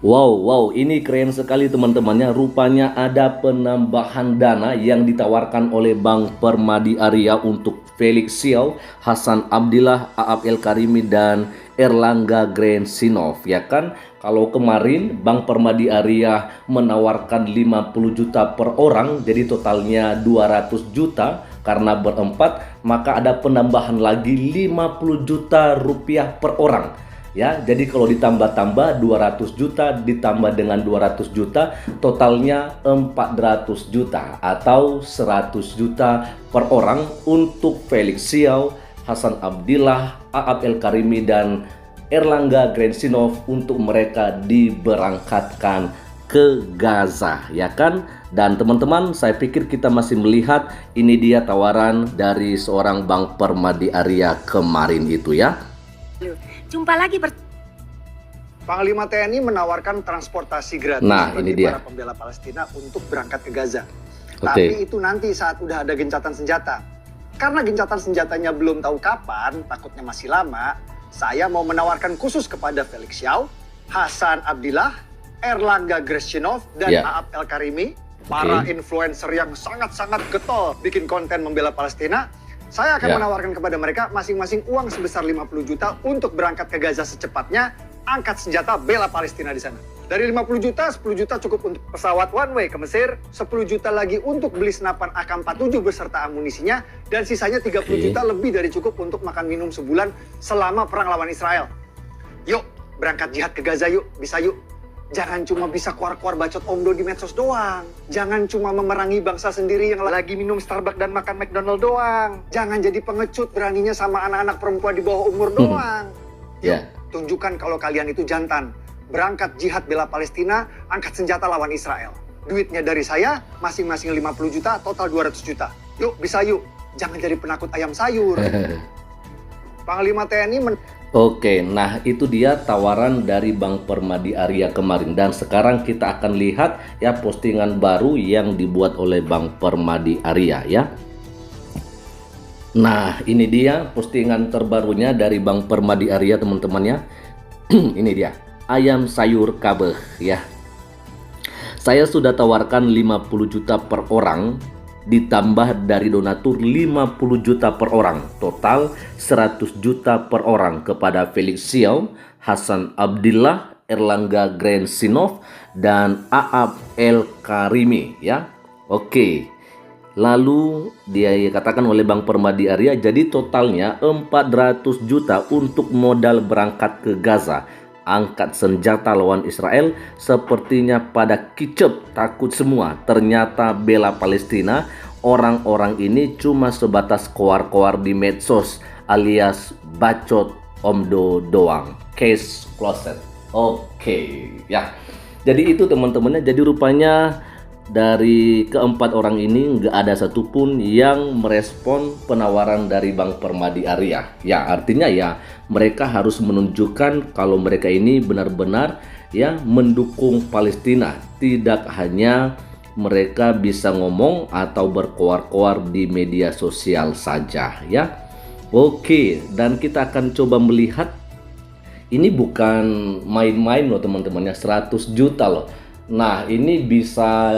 Wow, wow, ini keren sekali teman-temannya. Rupanya ada penambahan dana yang ditawarkan oleh Bank Permadi Arya untuk Felix Xiao, Hasan Abdillah, Aap El Karimi, dan Erlangga Grensinov. Ya kan? Kalau kemarin Bank Permadi Arya menawarkan 50 juta per orang, jadi totalnya 200 juta karena berempat, maka ada penambahan lagi 50 juta rupiah per orang. Ya, jadi kalau ditambah-tambah 200 juta ditambah dengan 200 juta totalnya 400 juta atau 100 juta per orang untuk Felix Xiao, Hasan Abdillah, Aap El Karimi, dan Erlangga Grensinov untuk mereka diberangkatkan ke Gaza, ya kan? Dan teman-teman, saya pikir kita masih melihat ini dia tawaran dari seorang Bank Permadi Arya kemarin itu ya. Jumpa lagi Panglima TNI menawarkan transportasi gratis ini bagi dia. para pembela Palestina untuk berangkat ke Gaza. Oke. Tapi itu nanti saat udah ada gencatan senjata. Karena gencatan senjatanya belum tahu kapan, takutnya masih lama, saya mau menawarkan khusus kepada Felix Xiao, Hasan Abdillah, Erlangga Grensinov, dan Aap El Karimi, para influencer yang sangat-sangat getol bikin konten membela Palestina. Saya akan menawarkan kepada mereka masing-masing uang sebesar 50 juta untuk berangkat ke Gaza secepatnya, angkat senjata bela Palestina di sana. Dari 50 juta, 10 juta cukup untuk pesawat one way ke Mesir, 10 juta lagi untuk beli senapan AK-47 beserta amunisinya, dan sisanya 30 juta lebih dari cukup untuk makan minum sebulan selama perang lawan Israel. Yuk, berangkat jihad ke Gaza yuk, bisa yuk. Jangan cuma bisa keluar-keluar bacot omdo di medsos doang. Jangan cuma memerangi bangsa sendiri yang lagi minum Starbucks dan makan McDonald doang. Jangan jadi pengecut beraninya sama anak-anak perempuan di bawah umur doang. Yuk, tunjukkan kalau kalian itu jantan. Berangkat jihad bela Palestina, angkat senjata lawan Israel. Duitnya dari saya, masing-masing 50 juta, total 200 juta. Yuk, bisa yuk. Jangan jadi penakut ayam sayur. Panglima TNI Oke, nah itu dia tawaran dari Bank Permadi Arya kemarin. Dan sekarang kita akan lihat ya postingan baru yang dibuat oleh Bank Permadi Arya ya. Nah, ini dia postingan terbarunya dari Bank Permadi Arya teman-temannya. Ini dia, ayam sayur kabeh ya. Saya sudah tawarkan 50 juta per orang, ditambah dari donatur 50 juta per orang, total 100 juta per orang kepada Felix Xiao, Hasan Abdillah, Erlangga Grensinov, dan Aap El Karimi ya. Oke, lalu dia katakan oleh Bank Permadi Arya, jadi totalnya 400 juta untuk modal berangkat ke Gaza, angkat senjata lawan Israel. Sepertinya pada kicep takut semua, ternyata bela Palestina. Orang-orang ini cuma sebatas koar-koar di medsos alias bacot omdo doang. Case closed. Oke ya, jadi itu teman-temannya. Jadi rupanya dari keempat orang ini nggak ada satupun yang merespon penawaran dari Bank Permadi Arya. Ya, artinya ya mereka harus menunjukkan kalau mereka ini benar-benar ya mendukung Palestina. Tidak hanya mereka bisa ngomong atau berkoar-koar di media sosial saja ya. Oke, dan kita akan coba melihat ini bukan main-main loh teman-temannya, 100 juta loh. Nah, ini bisa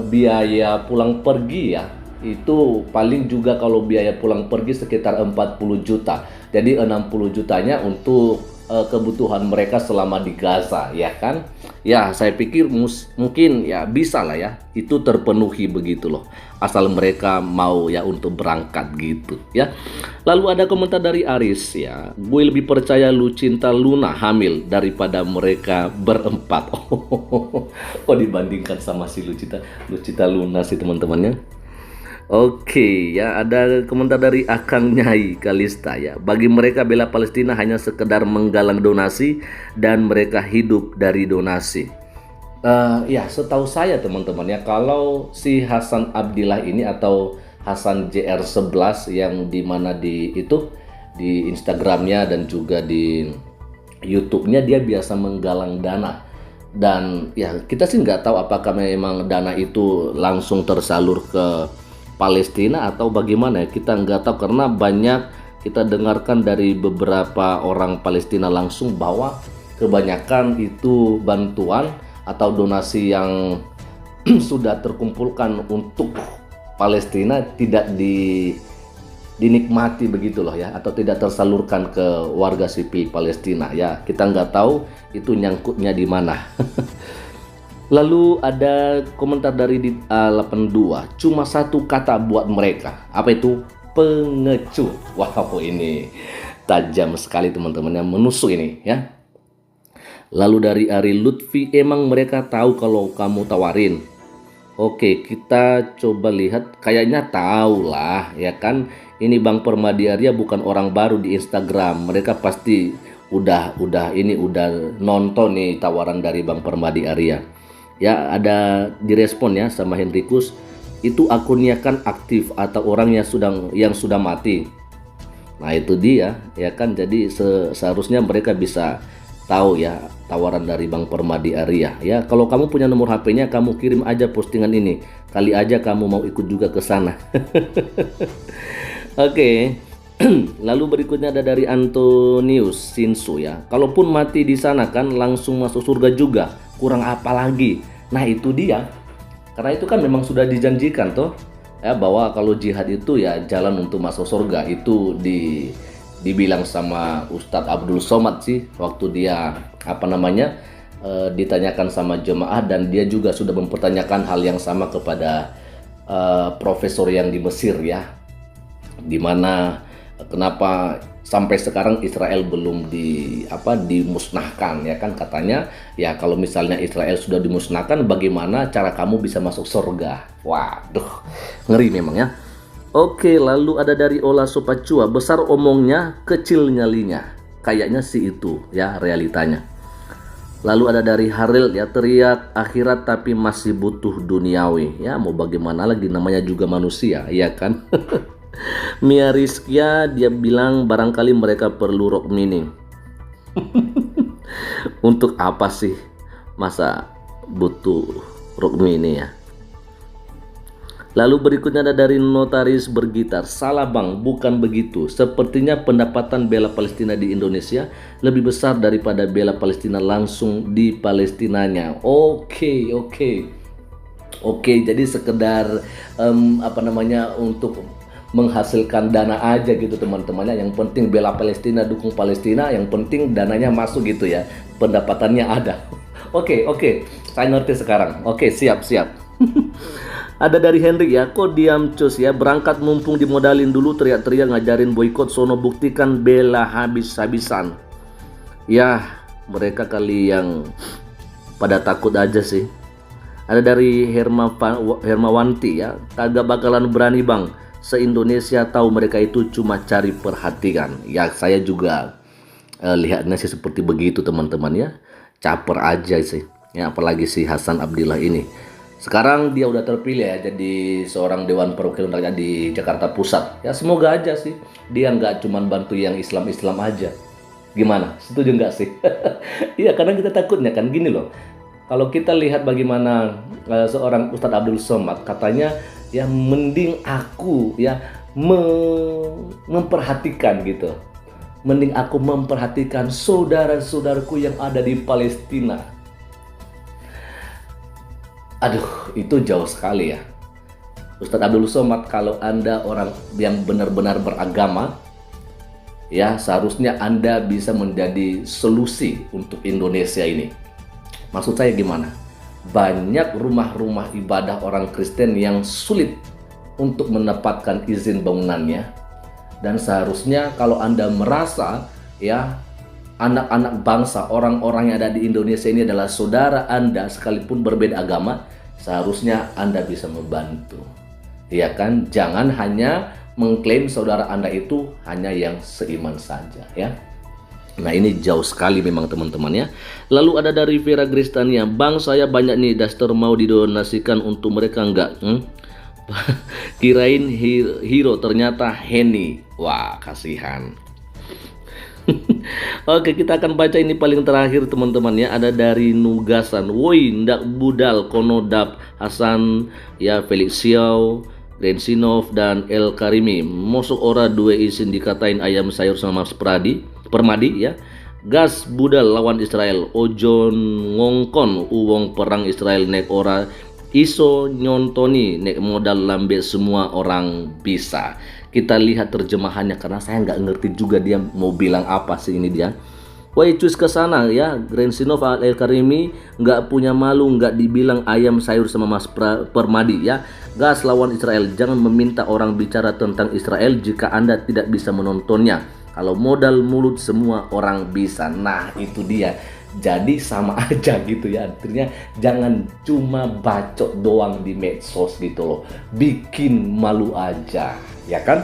biaya pulang pergi ya. Itu paling juga kalau biaya pulang pergi sekitar 40 juta. Jadi 60 jutanya untuk kebutuhan mereka selama di Gaza ya kan. Ya, saya pikir mungkin ya bisa lah ya. Itu terpenuhi begitu loh. Asal mereka mau ya untuk berangkat gitu ya. Lalu ada komentar dari Aris ya. Gue lebih percaya Lucinta Luna hamil daripada mereka berempat. Kok dibandingkan sama si Lucinta Luna sih teman-temannya. Oke ya, ada komentar dari Akang Nyai Kalista ya. Bagi mereka bela Palestina hanya sekedar menggalang donasi dan mereka hidup dari donasi. Ya, setahu saya teman-teman ya, kalau si Hasan Abdillah ini atau Hasan JR11 yang dimana di Instagramnya dan juga di YouTube-nya dia biasa menggalang dana. Dan ya kita sih nggak tahu apakah memang dana itu langsung tersalur ke Palestina atau bagaimana ya, kita nggak tahu karena banyak kita dengarkan dari beberapa orang Palestina langsung bahwa kebanyakan itu bantuan atau donasi yang sudah terkumpulkan untuk Palestina tidak dinikmati begitu loh ya, atau tidak tersalurkan ke warga sipil Palestina ya. Kita nggak tahu itu nyangkutnya di mana. Lalu ada komentar dari A82, cuma satu kata buat mereka, apa itu? Pengecut. Wow, ini tajam sekali teman-teman, yang menusuk ini ya. Lalu dari Ari Lutfi, emang mereka tahu kalau kamu tawarin? Oke, kita coba lihat, kayaknya tahu lah ya kan. Ini Bang Permadi Arya bukan orang baru di Instagram, mereka pasti udah nonton nih tawaran dari Bang Permadi Arya. Ya, ada direspon ya sama Hendrikus, itu akunnya kan aktif atau orang yang sudah mati. Nah itu dia ya kan, jadi seharusnya mereka bisa tahu ya tawaran dari Bang Permadi Arya ya. Kalau kamu punya nomor HP-nya, kamu kirim aja postingan ini, kali aja kamu mau ikut juga ke sana. Oke. Lalu berikutnya ada dari Antonius Sinsu ya, kalaupun mati di sana kan langsung masuk surga juga, kurang apa lagi. Nah itu dia, karena itu kan memang sudah dijanjikan toh ya, bahwa kalau jihad itu ya jalan untuk masuk surga. Itu dibilang sama Ustadz Abdul Somad sih waktu dia ditanyakan sama jemaah, dan dia juga sudah mempertanyakan hal yang sama kepada profesor yang di Mesir ya, dimana kenapa sampai sekarang Israel belum dimusnahkan ya kan. Katanya ya kalau misalnya Israel sudah dimusnahkan, bagaimana cara kamu bisa masuk surga? Waduh, ngeri memang ya. Oke, lalu ada dari Ola Sopacua, besar omongnya, kecil nyalinya. Kayaknya sih itu ya realitanya. Lalu ada dari Haril ya, teriak akhirat tapi masih butuh duniawi. Ya mau bagaimana lagi, namanya juga manusia ya kan. Mia Rizkia dia bilang barangkali mereka perlu rock mini. Untuk apa sih masa butuh rock mini ya. Lalu berikutnya ada dari Notaris Bergitar, salah bang, bukan begitu. Sepertinya pendapatan bela Palestina di Indonesia lebih besar daripada bela Palestina langsung di Palestinanya. Oke, jadi sekedar untuk menghasilkan dana aja gitu teman-temannya. Yang penting bela Palestina, dukung Palestina, yang penting dananya masuk gitu ya, pendapatannya ada. Oke, saya ngerti sekarang. Oke, siap. Ada dari Henry ya, kok diam cus ya, berangkat mumpung dimodalin dulu, teriak-teriak ngajarin boykot, sono buktikan bela habis-habisan. Ya mereka kali yang pada takut aja sih. Ada dari Hermawanti ya, kagak bakalan berani bang, se-Indonesia tahu mereka itu cuma cari perhatian. Ya saya juga lihatnya sih seperti begitu teman-teman ya, caper aja sih ya, apalagi si Hasan Abdillah ini. Sekarang dia udah terpilih ya jadi seorang Dewan Perwakilan Rakyat di Jakarta Pusat. Ya semoga aja sih dia nggak cuma bantu yang Islam-Islam aja. Gimana? Setuju nggak sih? Iya, karena kita takutnya kan gini loh. Kalau kita lihat bagaimana seorang Ustadz Abdul Somad katanya ya, mending aku ya memperhatikan gitu. Mending aku memperhatikan saudara-saudaraku yang ada di Palestina. Aduh, itu jauh sekali ya. Ustadz Abdul Somad, kalau Anda orang yang benar-benar beragama, ya seharusnya Anda bisa menjadi solusi untuk Indonesia ini. Maksud saya gimana? Banyak rumah-rumah ibadah orang Kristen yang sulit untuk mendapatkan izin bangunannya. Dan seharusnya kalau Anda merasa ya anak-anak bangsa, orang-orang yang ada di Indonesia ini adalah saudara Anda sekalipun berbeda agama, seharusnya Anda bisa membantu. Ya kan? Jangan hanya mengklaim saudara Anda itu hanya yang seiman saja ya. Nah ini jauh sekali memang teman-teman ya. Lalu ada dari Vera Gristania, bang saya banyak nih daster mau didonasikan untuk mereka enggak? Kirain hero ternyata Henny. Wah kasihan. Oke, kita akan baca ini paling terakhir teman-teman ya. Ada dari Nugasan, woi ndak budal konodap Hasan ya, Felix Xiao, Rensinov dan El Karimi. Mosok ora dua isin dikatain ayam sayur sama Mas Permadi ya. gas budal lawan Israel, ojo ngongkon uwong perang Israel nek ora iso nyontoni nek modal lambe semua orang bisa. Kita lihat terjemahannya karena saya nggak ngerti juga dia mau bilang apa sih ini dia. Woi cus ke sana ya, Grensinov Al Karimi nggak punya malu, nggak dibilang ayam sayur sama Mas Permadi ya. Gas lawan Israel, jangan meminta orang bicara tentang Israel jika Anda tidak bisa menontonnya. Kalau modal mulut semua orang bisa. Nah itu dia. Jadi sama aja gitu ya. Artinya jangan cuma bacot doang di medsos gitu loh. Bikin malu aja, ya kan?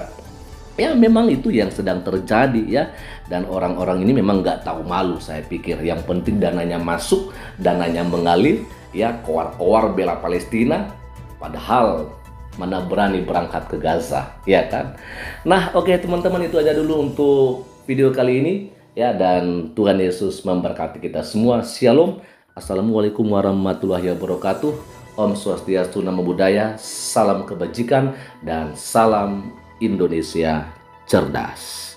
Ya memang itu yang sedang terjadi ya. Dan orang-orang ini memang nggak tahu malu saya pikir. Yang penting dananya masuk, dananya mengalir, ya koar-koar bela Palestina. Padahal mana berani berangkat ke Gaza, ya kan? Nah oke teman-teman, itu aja dulu untuk video kali ini. Ya, dan Tuhan Yesus memberkati kita semua. Shalom. Assalamualaikum warahmatullahi wabarakatuh. Om Swastiastu, Namo Buddhaya. Salam kebajikan dan salam Indonesia cerdas.